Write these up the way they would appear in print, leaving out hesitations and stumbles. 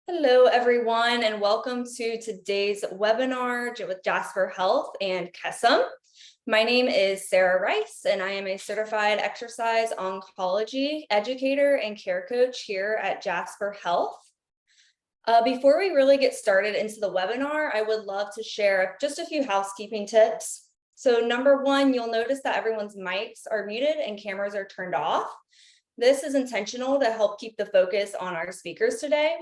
Hello, everyone, and welcome to today's webinar with Jasper Health and Kesem. My name is Sarah Rice, and I am a certified exercise oncology educator and care coach here at Jasper Health. Before we really get started into the webinar, I would love to share just a few housekeeping tips. So number one, you'll notice that everyone's mics are muted and cameras are turned off. This is intentional to help keep the focus on our speakers today.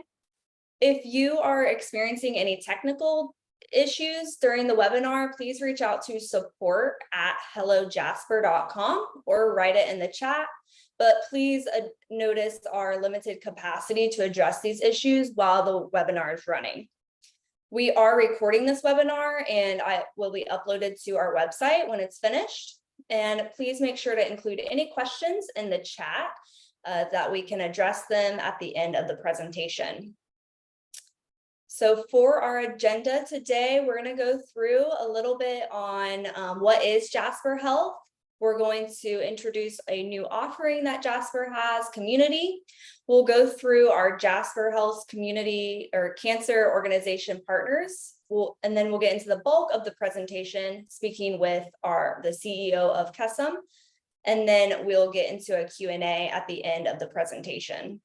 If you are experiencing any technical issues during the webinar, please reach out to support@hellojasper.com or write it in the chat. But please notice our limited capacity to address these issues while the webinar is running. We are recording this webinar and it will be uploaded to our website when it's finished. And please make sure to include any questions in the chat that we can address them at the end of the presentation. So for our agenda today, we're going to go through a little bit on what is Jasper Health. We're going to introduce a new offering that Jasper has, Community. We'll go through our Jasper Health community or cancer organization partners. And then we'll get into the bulk of the presentation, speaking with the CEO of Kesem. And then we'll get into a Q&A at the end of the presentation.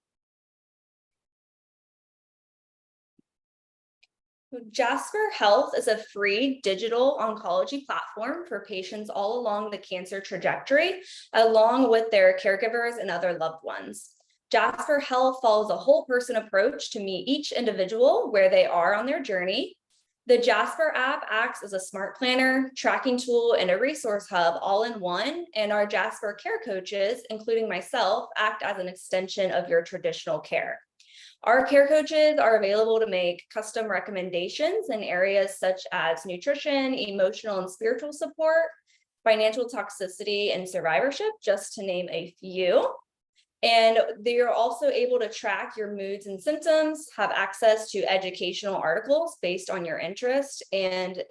Jasper Health is a free digital oncology platform for patients all along the cancer trajectory, along with their caregivers and other loved ones. Jasper Health follows a whole person approach to meet each individual where they are on their journey. The Jasper app acts as a smart planner, tracking tool, and a resource hub all in one, and our Jasper Care Coaches, including myself, act as an extension of your traditional care. Our care coaches are available to make custom recommendations in areas such as nutrition, emotional and spiritual support, financial toxicity, and survivorship, just to name a few. And they are also able to track your moods and symptoms, have access to educational articles based on your interest and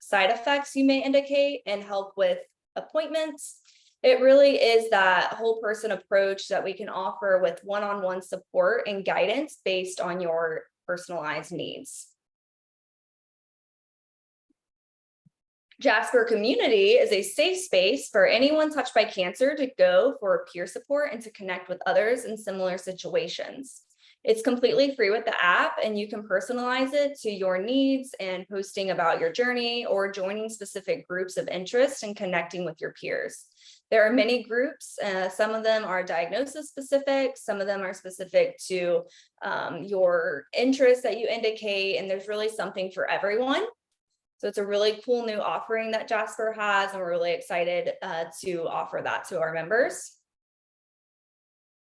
side effects you may indicate, and help with appointments. It really is that whole person approach that we can offer with one-on-one support and guidance based on your personalized needs. Jasper Community is a safe space for anyone touched by cancer to go for peer support and to connect with others in similar situations. It's completely free with the app, and you can personalize it to your needs and posting about your journey or joining specific groups of interest and connecting with your peers. There are many groups. Some of them are diagnosis specific. Some of them are specific to your interests that you indicate, and there's really something for everyone. So it's a really cool new offering that Jasper has, and we're really excited to offer that to our members.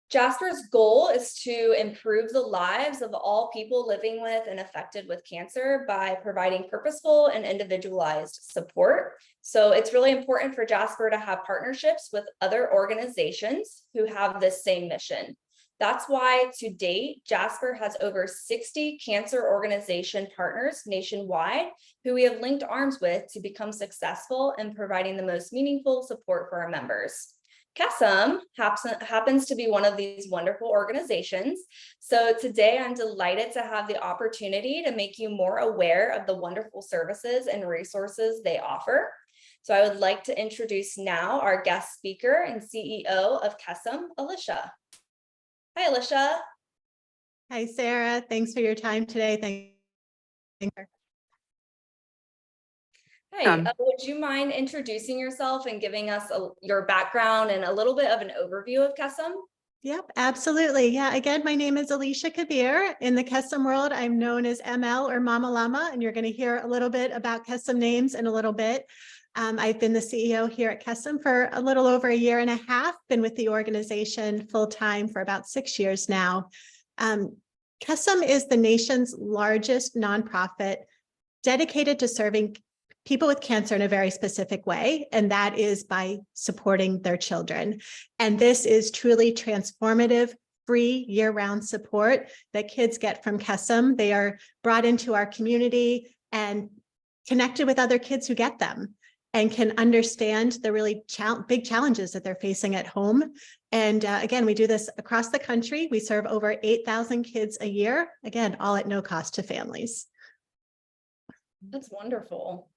Jasper's goal is to improve the lives of all people living with and affected with cancer by providing purposeful and individualized support. So it's really important for Jasper to have partnerships with other organizations who have this same mission. That's why to date, Jasper has over 60 cancer organization partners nationwide who we have linked arms with to become successful in providing the most meaningful support for our members. Kesem happens to be one of these wonderful organizations. So today I'm delighted to have the opportunity to make you more aware of the wonderful services and resources they offer. So I would like to introduce now our guest speaker and CEO of Kesem, Alicia. Hi, Alicia. Hi, Sarah. Thanks for your time today. Thank you. Hi, would you mind introducing yourself and giving us your background and a little bit of an overview of Kesem? Yep, absolutely. Yeah, again, my name is Alicia Kabir. In the Kesem world, I'm known as ML or Mama Llama, and you're going to hear a little bit about Kesem names in a little bit. I've been the CEO here at Kesem for a little over a year and a half, been with the organization full-time for about 6 years now. Kesem is the nation's largest nonprofit dedicated to serving people with cancer in a very specific way, and that is by supporting their children. And this is truly transformative, free year-round support that kids get from Kesem. They are brought into our community and connected with other kids who get them. and can understand the really big challenges that they're facing at home. And again, we do this across the country. We serve over 8,000 kids a year, again, all at no cost to families. That's wonderful.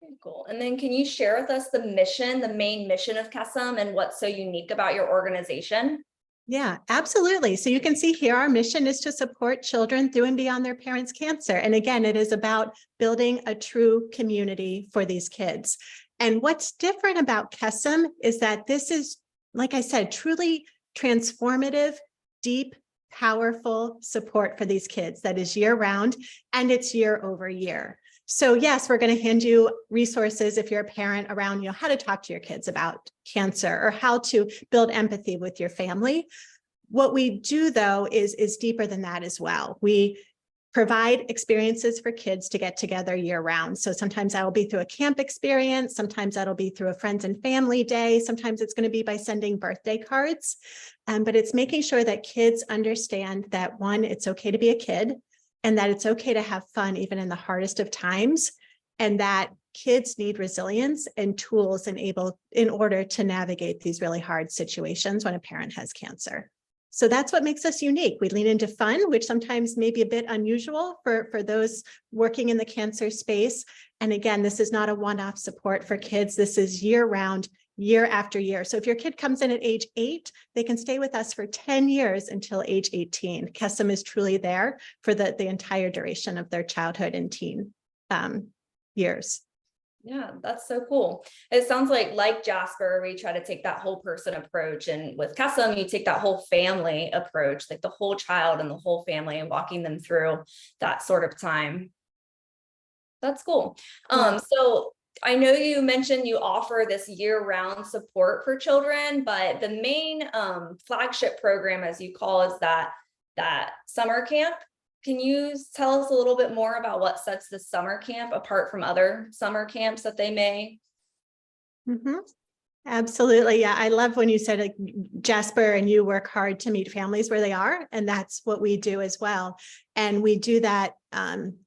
Very cool. And then can you share with us the mission, the main mission of Kesem, and what's so unique about your organization? Yeah, absolutely. So you can see here, our mission is to support children through and beyond their parents' cancer. And again, it is about building a true community for these kids. And what's different about Kesem is that this is, like I said, truly transformative, deep, powerful support for these kids that is year round, and it's year over year. So yes, we're going to hand you resources if you're a parent around, how to talk to your kids about cancer or how to build empathy with your family. What we do though is deeper than that as well. We provide experiences for kids to get together year round. So sometimes that'll be through a camp experience. Sometimes that'll be through a friends and family day. Sometimes it's going to be by sending birthday cards. But it's making sure that kids understand that, one, it's okay to be a kid, and that it's okay to have fun even in the hardest of times, and that kids need resilience and tools in order to navigate these really hard situations when a parent has cancer. So that's what makes us unique. We lean into fun, which sometimes may be a bit unusual for those working in the cancer space. And again, this is not a one-off support for kids. This is year-round, year after year. So if your kid comes in at age 8, they can stay with us for 10 years until age 18. Kesem is truly there for the entire duration of their childhood and teen years. Yeah, that's so cool. It sounds like Jasper, we try to take that whole person approach. And with Kesem, you take that whole family approach, like the whole child and the whole family, and walking them through that sort of time. That's cool. So I know you mentioned you offer this year-round support for children, but the main flagship program, as you call, is that summer camp. Can you tell us a little bit more about what sets the summer camp apart from other summer camps that they may? Absolutely. Yeah. I love when you said, like, Jasper and you work hard to meet families where they are. And that's what we do as well. And we do that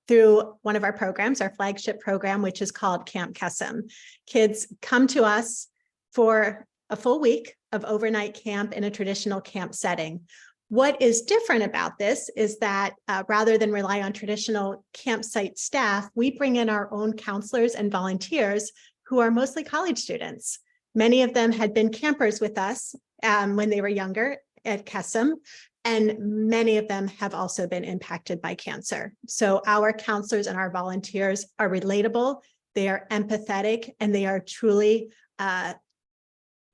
through one of our programs, our flagship program, which is called Camp Kesem. Kids come to us for a full week of overnight camp in a traditional camp setting. What is different about this is that rather than rely on traditional campsite staff, we bring in our own counselors and volunteers who are mostly college students. Many of them had been campers with us when they were younger at Kesem, and many of them have also been impacted by cancer. So our counselors and our volunteers are relatable, they are empathetic, and they are truly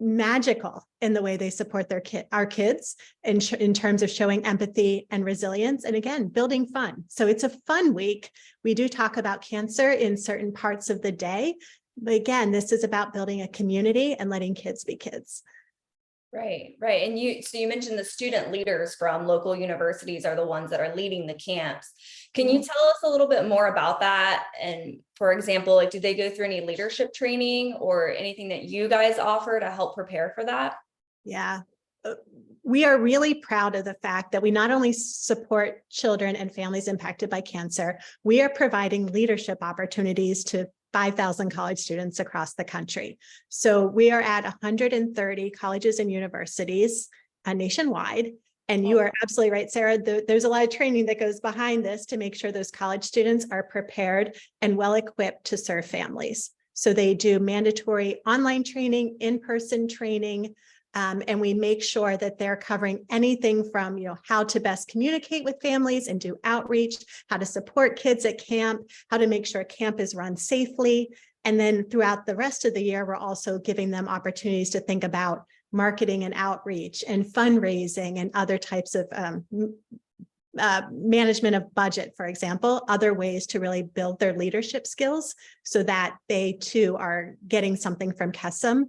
magical in the way they support our kids in terms of showing empathy and resilience, and again, building fun. So it's a fun week. We do talk about cancer in certain parts of the day, but again, this is about building a community and letting kids be kids. Right. And you mentioned the student leaders from local universities are the ones that are leading the camps. Can you tell us a little bit more about that? And for example, like, do they go through any leadership training or anything that you guys offer to help prepare for that? Yeah. We are really proud of the fact that we not only support children and families impacted by cancer, we are providing leadership opportunities to 5,000 college students across the country. So we are at 130 colleges and universities nationwide. And you are absolutely right, Sarah. There's a lot of training that goes behind this to make sure those college students are prepared and well equipped to serve families. So they do mandatory online training, in-person training, and we make sure that they're covering anything from, how to best communicate with families and do outreach, how to support kids at camp, how to make sure camp is run safely. And then throughout the rest of the year, we're also giving them opportunities to think about marketing and outreach and fundraising and other types of management of budget, for example, other ways to really build their leadership skills so that they too are getting something from Kesem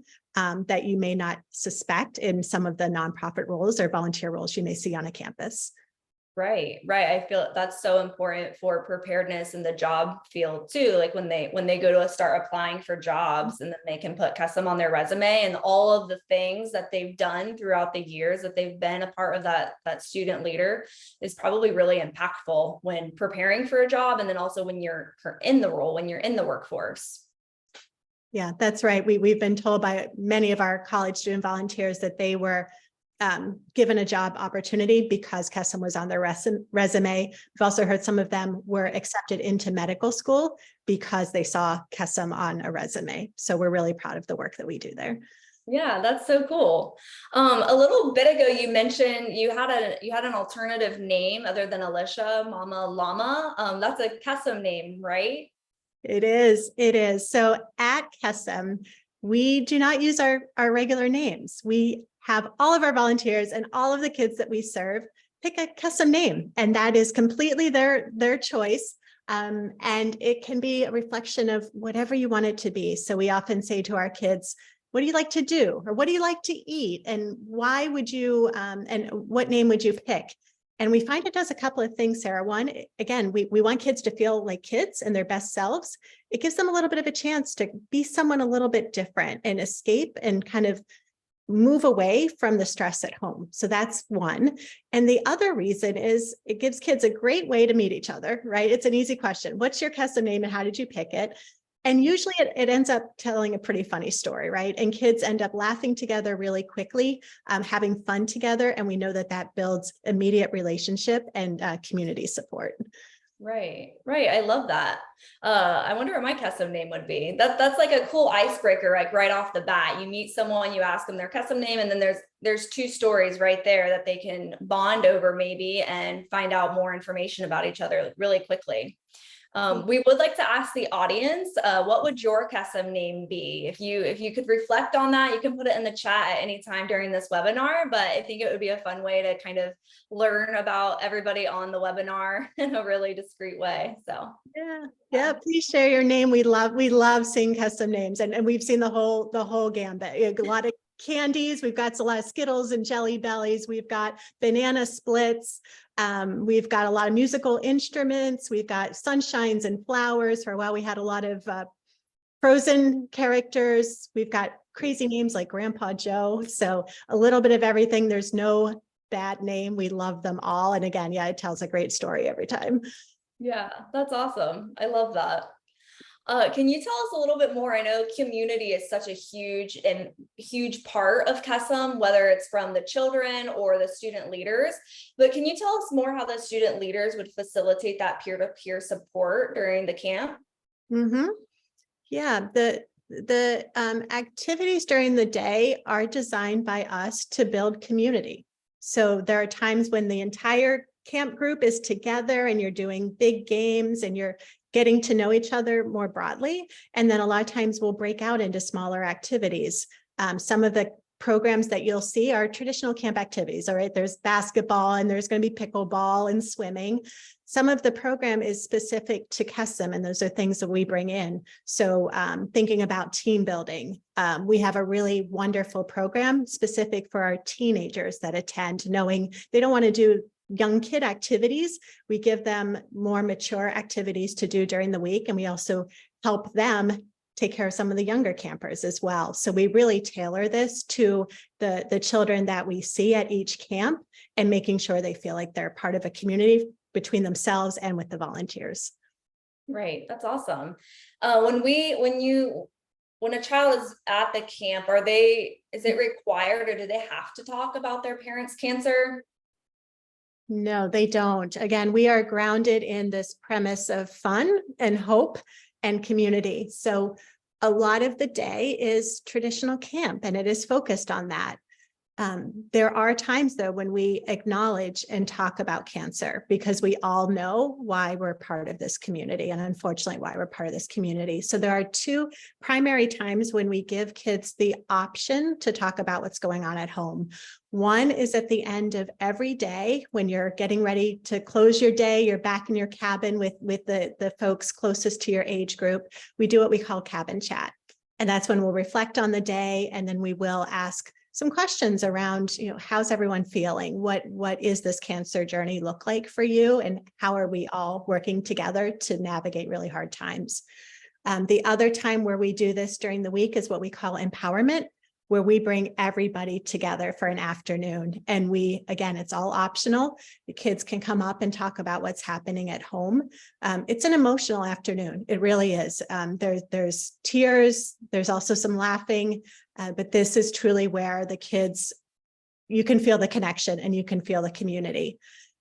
that you may not suspect in some of the nonprofit roles or volunteer roles you may see on a campus. Right. I feel that's so important for preparedness in the job field too. Like when they go to start applying for jobs, and then they can put Kesem on their resume, and all of the things that they've done throughout the years that they've been a part of that student leader is probably really impactful when preparing for a job, and then also when you're in the role, when you're in the workforce. Yeah, that's right. We've been told by many of our college student volunteers that they were given a job opportunity because Kesem was on their resume. We've also heard some of them were accepted into medical school because they saw Kesem on a resume. So we're really proud of the work that we do there. Yeah, that's so cool. A little bit ago, you mentioned you had an alternative name other than Alicia, Mama Llama. That's a Kesem name, right? It is. It is. So at Kesem, we do not use our regular names. We have all of our volunteers and all of the kids that we serve pick a Kesem name, and that is completely their choice. And it can be a reflection of whatever you want it to be. So we often say to our kids, what do you like to do? Or what do you like to eat? And why would you, and what name would you pick? And we find it does a couple of things, Sarah. One, again, we want kids to feel like kids and their best selves. It gives them a little bit of a chance to be someone a little bit different and escape and kind of move away from the stress at home. So that's one. And the other reason is it gives kids a great way to meet each other, right? It's an easy question. What's your Kesem name and how did you pick it? And usually it ends up telling a pretty funny story, right? And kids end up laughing together really quickly, having fun together. And we know that that builds immediate relationship and community support. Right, right. I love that. I wonder what my Kesem name would be. That's like a cool icebreaker, like right off the bat. You meet someone, you ask them their Kesem name, and then there's two stories right there that they can bond over maybe and find out more information about each other really quickly. We would like to ask the audience, what would your Kesem name be? If you could reflect on that, you can put it in the chat at any time during this webinar, but I think it would be a fun way to kind of learn about everybody on the webinar in a really discreet way. So yeah, please share your name. We love seeing Kesem names, and we've seen the whole gambit. A lot of candies. We've got a lot of Skittles and Jelly Bellies. We've got banana splits. We've got a lot of musical instruments. We've got sunshines and flowers. For a while, we had a lot of Frozen characters. We've got crazy names like Grandpa Joe. So a little bit of everything. There's no bad name. We love them all. And again, yeah, it tells a great story every time. yeah, that's awesome. I love that. Can you tell us a little bit more? I know community is such a huge part of Kesem, whether it's from the children or the student leaders, but can you tell us more how the student leaders would facilitate that peer-to-peer support during the camp? Mm-hmm. Yeah, the activities during the day are designed by us to build community. So there are times when the entire camp group is together and you're doing big games and you're getting to know each other more broadly. And then a lot of times we'll break out into smaller activities. Some of the programs that you'll see are traditional camp activities. All right, there's basketball and there's going to be pickleball and swimming. Some of the program is specific to Kesem, and those are things that we bring in. So thinking about team building, we have a really wonderful program specific for our teenagers that attend, knowing they don't want to do young kid activities. We give them more mature activities to do during the week. And we also help them take care of some of the younger campers as well. So we really tailor this to the children that we see at each camp and making sure they feel like they're part of a community between themselves and with the volunteers. Right. That's awesome. When a child is at the camp, is it required or do they have to talk about their parents' cancer? No, they don't. Again, we are grounded in this premise of fun and hope and community. So a lot of the day is traditional camp and it is focused on that. There are times though when we acknowledge and talk about cancer because we all know why we're part of this community and unfortunately why we're part of this community. So there are two primary times when we give kids the option to talk about what's going on at home. One is at the end of every day when you're getting ready to close your day, you're back in your cabin with the folks closest to your age group. We do what we call cabin chat. And that's when we'll reflect on the day and then we will ask some questions around, how's everyone feeling? What is this cancer journey look like for you? And how are we all working together to navigate really hard times? The other time where we do this during the week is what we call empowerment. where we bring everybody together for an afternoon. And we, again, it's all optional. The kids can come up and talk about what's happening at home. It's an emotional afternoon. It really is. There's tears. There's also some laughing, but this is truly where the kids, you can feel the connection and you can feel the community.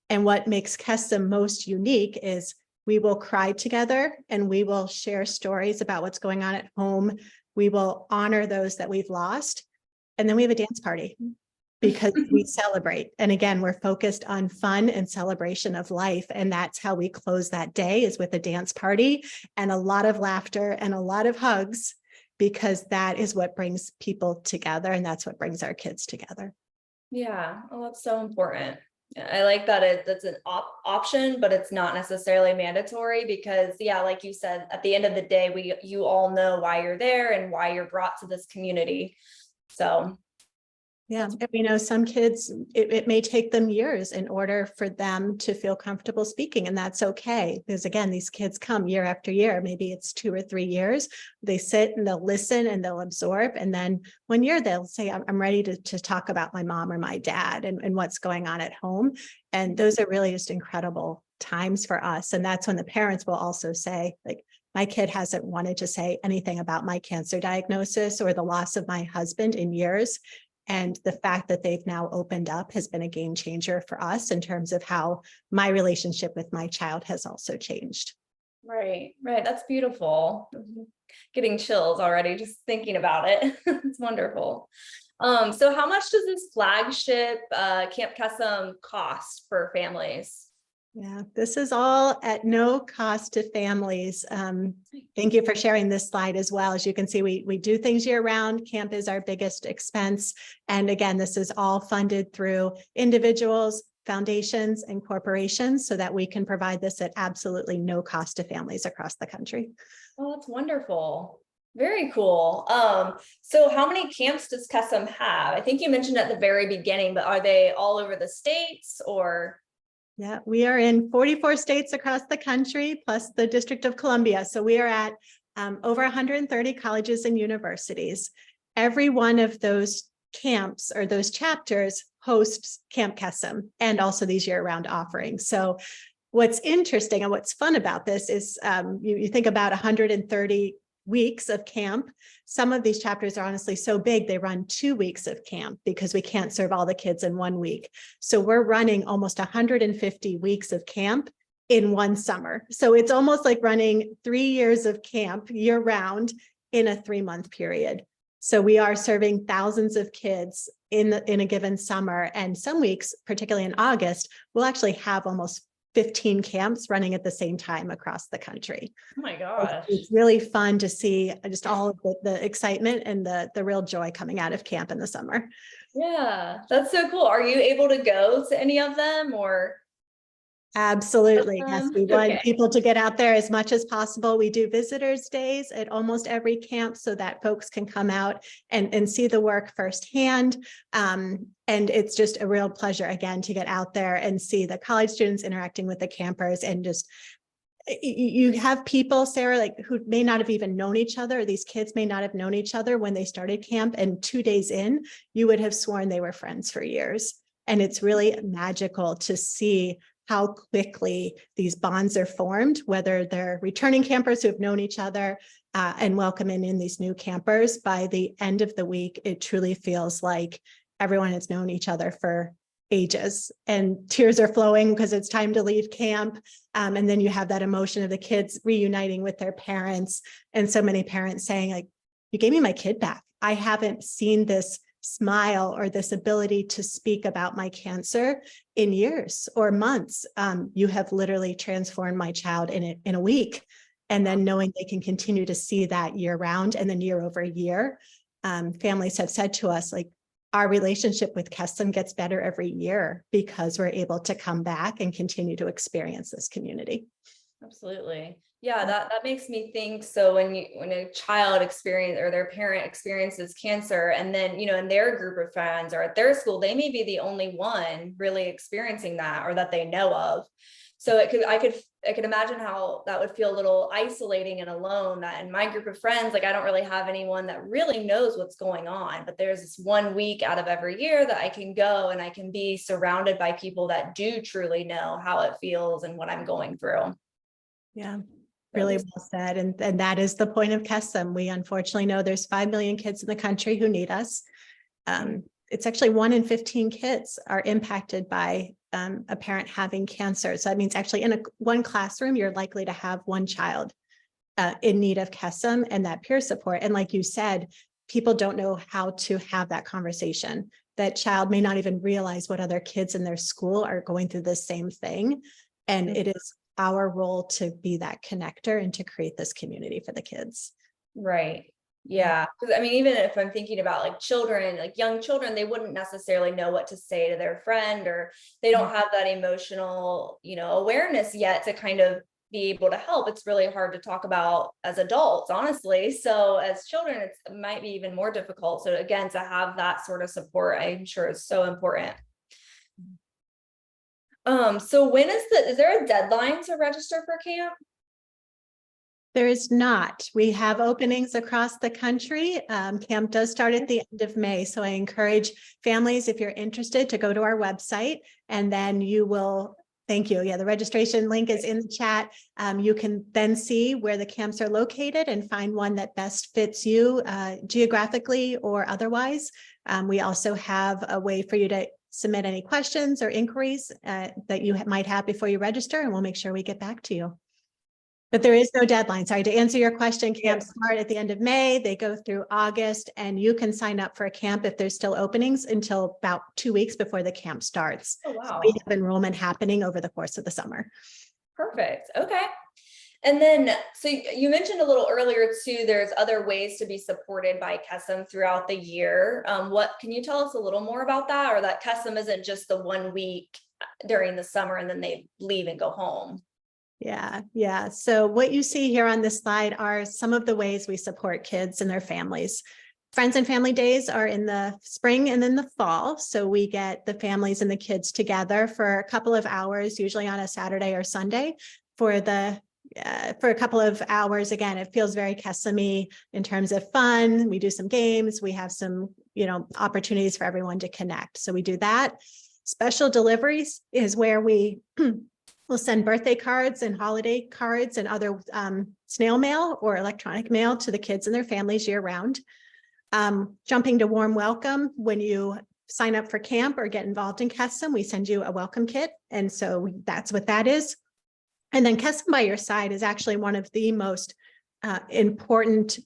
And what makes Kesem most unique is we will cry together and we will share stories about what's going on at home. We will honor those that we've lost. And then we have a dance party because we celebrate. And again, we're focused on fun and celebration of life. And that's how we close that day, is with a dance party and a lot of laughter and a lot of hugs, because that is what brings people together. And that's what brings our kids together. Yeah, oh, that's so important. I like that that's an option, but it's not necessarily mandatory, because yeah, like you said, at the end of the day, you all know why you're there and why you're brought to this community. So yeah, and we know some kids, it may take them years in order for them to feel comfortable speaking, and that's okay. Because again, these kids come year after year, maybe it's 2 or 3 years. They sit and they'll listen and they'll absorb. And then 1 year they'll say, I'm ready to talk about my mom or my dad and what's going on at home. And those are really just incredible times for us. And that's when the parents will also say, like, my kid hasn't wanted to say anything about my cancer diagnosis or the loss of my husband in years. And the fact that they've now opened up has been a game changer for us in terms of how my relationship with my child has also changed. right. That's beautiful. Getting chills already just thinking about it. It's wonderful. So how much does this flagship Camp Kesem cost for families? Yeah, this is all at no cost to families. Thank you for sharing this slide as well. As you can see, we do things year round. Camp is our biggest expense. And again, this is all funded through individuals, foundations, and corporations, so that we can provide this at absolutely no cost to families across the country. Oh, that's wonderful. Very cool. So how many camps does Kesem have? I think you mentioned at the very beginning, but are they all over the states or? Yeah, we are in 44 states across the country, plus the District of Columbia. So we are at over 130 colleges and universities. Every one of those camps or those chapters hosts Camp Kesem and also these year-round offerings. So what's interesting and what's fun about this is you think about 130 weeks of camp. Some of these chapters are honestly so big, they run 2 weeks of camp because we can't serve all the kids in 1 week. So we're running almost 150 weeks of camp in one summer. So it's almost like running 3 years of camp year round in a 3-month period. So we are serving thousands of kids in a given summer. And some weeks, particularly in August, we'll actually have almost 15 camps running at the same time across the country. Oh my gosh. It's really fun to see just all of the excitement and the real joy coming out of camp in the summer. Yeah, that's so cool. Are you able to go to any of them or? Absolutely. Yes, we want Okay. people to get out there as much as possible. We do visitors days at almost every camp so that folks can come out and see the work firsthand. And it's just a real pleasure, again, to get out there and see the college students interacting with the campers. And just, you have people, Sarah, like who may not have even known each other. These kids may not have known each other when they started camp, and 2 days in, you would have sworn they were friends for years. And it's really magical to see how quickly these bonds are formed, whether they're returning campers who have known each other and welcoming in these new campers. By the end of the week, it truly feels like everyone has known each other for ages, and tears are flowing because it's time to leave camp. And then you have that emotion of the kids reuniting with their parents, and so many parents saying, like, you gave me my kid back. I haven't seen this smile or this ability to speak about my cancer in years or months. You have literally transformed my child in a week. And then knowing they can continue to see that year round and then year over year, families have said to us, like, our relationship with Kesem gets better every year because we're able to come back and continue to experience this community. Absolutely. Yeah, that makes me think. So when a child experience or their parent experiences cancer, and then, in their group of friends or at their school, they may be the only one really experiencing that or that they know of. So I could I can imagine how that would feel a little isolating and alone, that in my group of friends, like I don't really have anyone that really knows what's going on, but there's this 1 week out of every year that I can go and I can be surrounded by people that do truly know how it feels and what I'm going through. Yeah, really So well said. And that is the point of Kesem. We unfortunately know there's 5 million kids in the country who need us. It's actually 1 in 15 kids are impacted by a parent having cancer. So that means actually in one classroom, you're likely to have one child in need of Kesem and that peer support. And like you said, people don't know how to have that conversation. That child may not even realize what other kids in their school are going through the same thing. And it is our role to be that connector and to create this community for the kids. right. Yeah. Because I mean, even if I'm thinking about like children, like young children, they wouldn't necessarily know what to say to their friend, or they don't have that emotional, awareness yet to kind of be able to help. It's really hard to talk about as adults, honestly. So as children, it might be even more difficult. So again, to have that sort of support, I'm sure is so important. So is there a deadline to register for camp? There is not. We have openings across the country. Camp does start at the end of May. So I encourage families, if you're interested, to go to our website and then you will, thank you. Yeah, the registration link is in the chat. You can then see where the camps are located and find one that best fits you geographically or otherwise. We also have a way for you to submit any questions or inquiries that you might have before you register, and we'll make sure we get back to you. But there is no deadline. Sorry, to answer your question, camps start at the end of May. They go through August, and you can sign up for a camp if there's still openings until about 2 weeks before the camp starts. Oh, wow. So we have enrollment happening over the course of the summer. Perfect. Okay. And then, so you mentioned a little earlier too, there's other ways to be supported by Kesem throughout the year. What can you tell us a little more about that, or that Kesem isn't just the 1 week during the summer and then they leave and go home? Yeah. So what you see here on this slide are some of the ways we support kids and their families. Friends and Family Days are in the spring and then the fall. So we get the families and the kids together for a couple of hours, usually on a Saturday or Sunday for a couple of hours. Again, it feels very Kesem-y in terms of fun. We do some games. We have some, opportunities for everyone to connect. So we do that. Special deliveries is where we we'll send birthday cards and holiday cards and other snail mail or electronic mail to the kids and their families year round. Jumping to warm welcome, when you sign up for camp or get involved in Kesem, we send you a welcome kit. And so that's what that is. And then Kesem by Your Side is actually one of the most important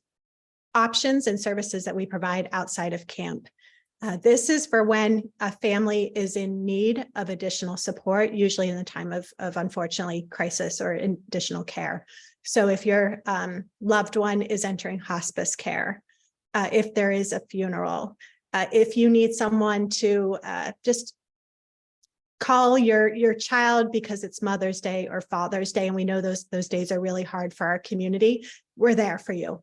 options and services that we provide outside of camp. This is for when a family is in need of additional support, usually in the time of unfortunately crisis or additional care. So if your loved one is entering hospice care, if there is a funeral, if you need someone to just call your child because it's Mother's Day or Father's Day, and we know those days are really hard for our community, we're there for you.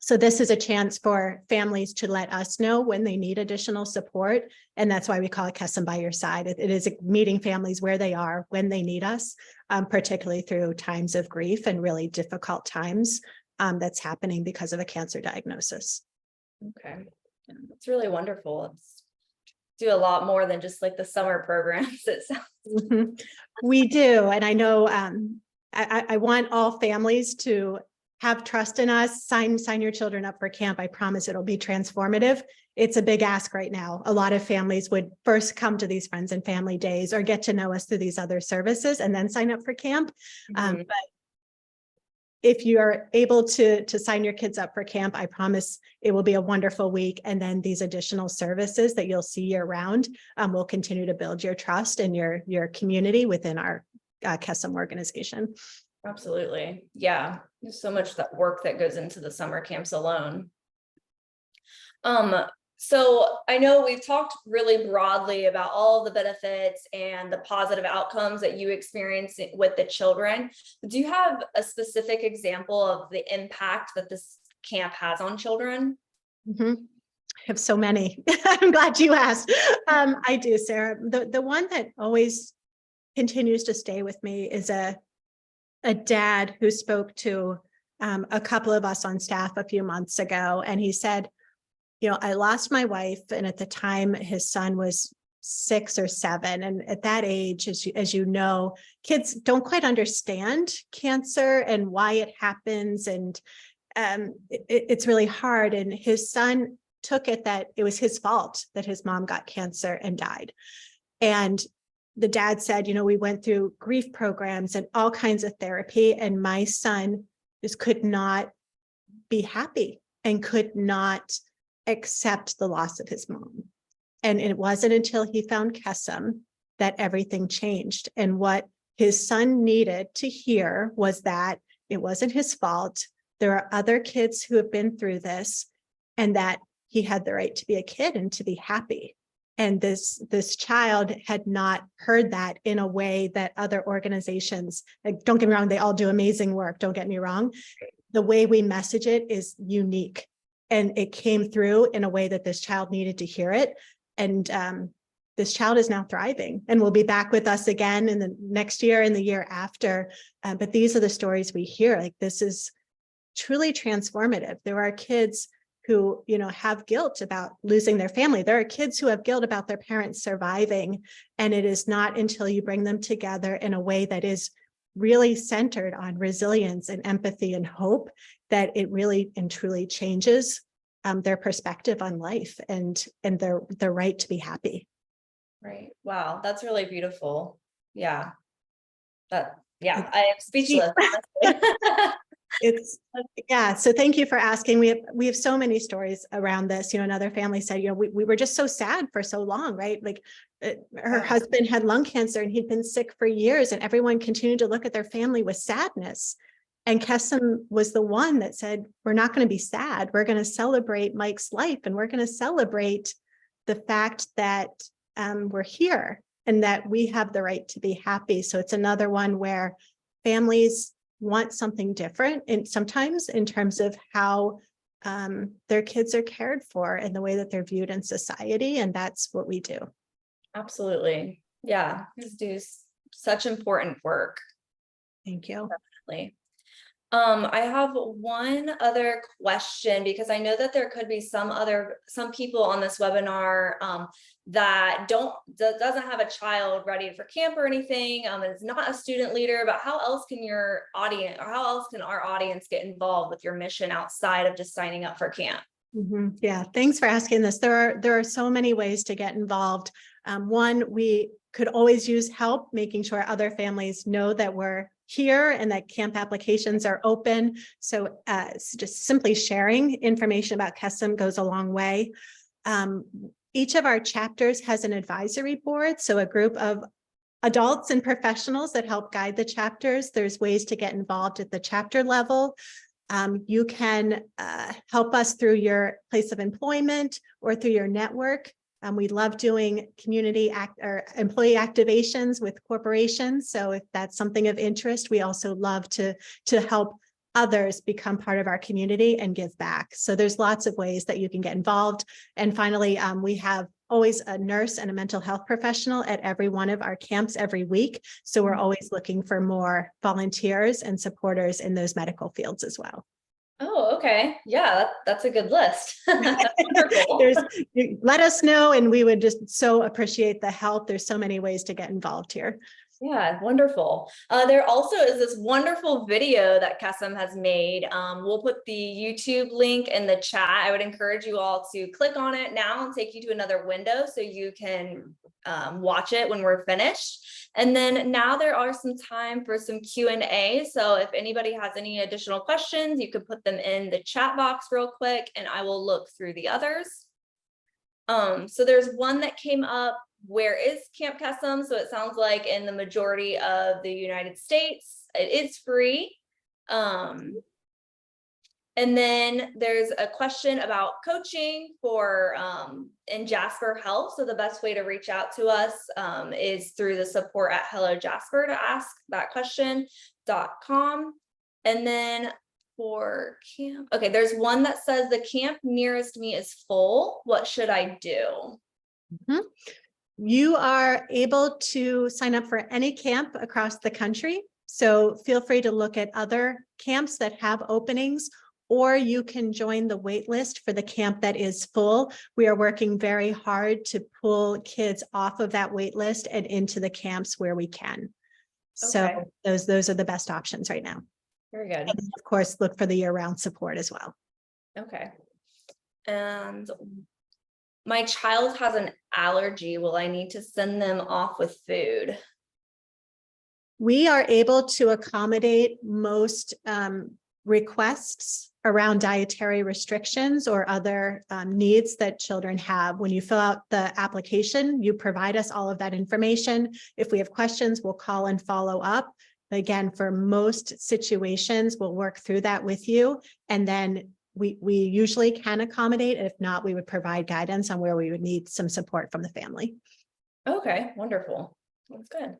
So this is a chance for families to let us know when they need additional support. And that's why we call it Kesem by Your Side. It is meeting families where they are when they need us, particularly through times of grief and really difficult times that's happening because of a cancer diagnosis. Okay. Yeah, that's really wonderful. It's do a lot more than just like the summer programs. It sounds. We do. And I know I want all families to have trust in us, sign your children up for camp. I promise it'll be transformative. It's a big ask right now. A lot of families would first come to these Friends and Family Days or get to know us through these other services and then sign up for camp. But if you're able to sign your kids up for camp, I promise it will be a wonderful week. And then these additional services that you'll see year round will continue to build your trust and your community within our Kesem organization. Absolutely. Yeah. There's so much that work that goes into the summer camps alone. So I know we've talked really broadly about all the benefits and the positive outcomes that you experience with the children. Do you have a specific example of the impact that this camp has on children? I have so many. I'm glad you asked. I do, Sarah. The one that always continues to stay with me is a a dad who spoke to a couple of us on staff a few months ago, and he said, I lost my wife, and at the time his son was 6 or 7. And at that age, as you know, kids don't quite understand cancer and why it happens. And it's really hard. And his son took it that it was his fault that his mom got cancer and died. And the dad said, we went through grief programs and all kinds of therapy, and my son just could not be happy and could not accept the loss of his mom. And it wasn't until he found Kesem that everything changed. And what his son needed to hear was that it wasn't his fault. There are other kids who have been through this, and that he had the right to be a kid and to be happy. And this child had not heard that in a way that other organizations, like, don't get me wrong, they all do amazing work, don't get me wrong. The way we message it is unique. And it came through in a way that this child needed to hear it. And this child is now thriving and will be back with us again in the next year and the year after. But these are the stories we hear. Like, this is truly transformative. There are kids who, have guilt about losing their family. There are kids who have guilt about their parents surviving. And it is not until you bring them together in a way that is really centered on resilience and empathy and hope that it really and truly changes their perspective on life and their right to be happy. Right. Wow. That's really beautiful. Yeah. I am speechless. So thank you for asking. We have so many stories around this. Another family said, we were just so sad for so long, right? Like, her husband had lung cancer and he'd been sick for years, and everyone continued to look at their family with sadness. And Kesem was the one that said, we're not going to be sad. We're going to celebrate Mike's life, and we're going to celebrate the fact that we're here and that we have the right to be happy. So it's another one where families want something different, and sometimes in terms of how their kids are cared for and the way that they're viewed in society. And that's what we do. Absolutely. Yeah. Kids do such important work. Thank you. Definitely. I have one other question, because I know that there could be some people on this webinar that doesn't have a child ready for camp or anything, and is not a student leader. But how else can our audience get involved with your mission outside of just signing up for camp? Mm-hmm. Yeah, thanks for asking this. There are so many ways to get involved. One, we could always use help making sure other families know that we're here and that camp applications are open. So just simply sharing information about Kesem goes a long way. Each of our chapters has an advisory board, so a group of adults and professionals that help guide the chapters. There's ways to get involved at the chapter level. You can help us through your place of employment or through your network. We love doing employee activations with corporations. So if that's something of interest, we also love to help others become part of our community and give back. So there's lots of ways that you can get involved. And finally, we have always a nurse and a mental health professional at every one of our camps every week. So we're always looking for more volunteers and supporters in those medical fields as well. Oh, okay. Yeah, that's a good list. Wonderful. Let us know, and we would just so appreciate the help. There's so many ways to get involved here. Yeah, wonderful. There also is this wonderful video that Kesem has made. We'll put the YouTube link in the chat. I would encourage you all to click on it now and take you to another window so you can watch it when we're finished. And then now there are some time for some Q&A. So if anybody has any additional questions, you could put them in the chat box real quick, and I will look through the others. So there's one that came up. Where is Camp Kesem? So it sounds like in the majority of the United States, it is free. And then there's a question about coaching for in Jasper Health. So the best way to reach out to us is through the support at Hello Jasper to ask that question.com. And then for camp, okay, there's one that says the camp nearest me is full. What should I do? Mm-hmm. You are able to sign up for any camp across the country. So feel free to look at other camps that have openings, or you can join the wait list for the camp that is full. We are working very hard to pull kids off of that wait list and into the camps where we can. So Okay. those are the best options right now. Very good. And of course, look for the year-round support as well. Okay. And my child has an allergy. Will I need to send them off with food? We are able to accommodate most requests around dietary restrictions or other needs that children have. When you fill out the application, you provide us all of that information. If we have questions, we'll call and follow up. Again, for most situations, we'll work through that with you. And then we usually can accommodate. If not, we would provide guidance on where we would need some support from the family. Okay, wonderful. That's good.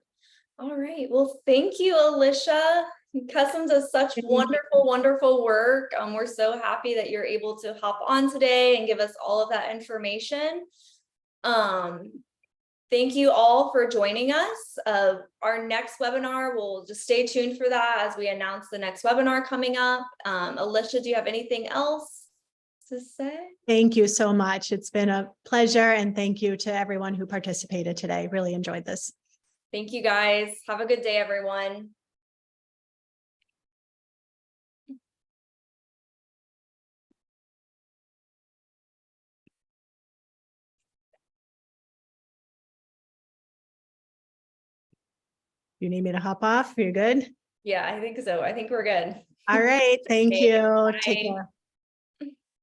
All right. Well, thank you, Alicia. Kesem does such wonderful, wonderful work. We're so happy that you're able to hop on today and give us all of that information. Thank you all for joining us. Our next webinar, we'll just stay tuned for that as we announce the next webinar coming up. Alicia, do you have anything else to say? Thank you so much. It's been a pleasure, and thank you to everyone who participated today. Really enjoyed this. Thank you, guys. Have a good day, everyone. You need me to hop off? You're good? Yeah, I think so. I think we're good. All right. Thank Okay, you. Take bye. care.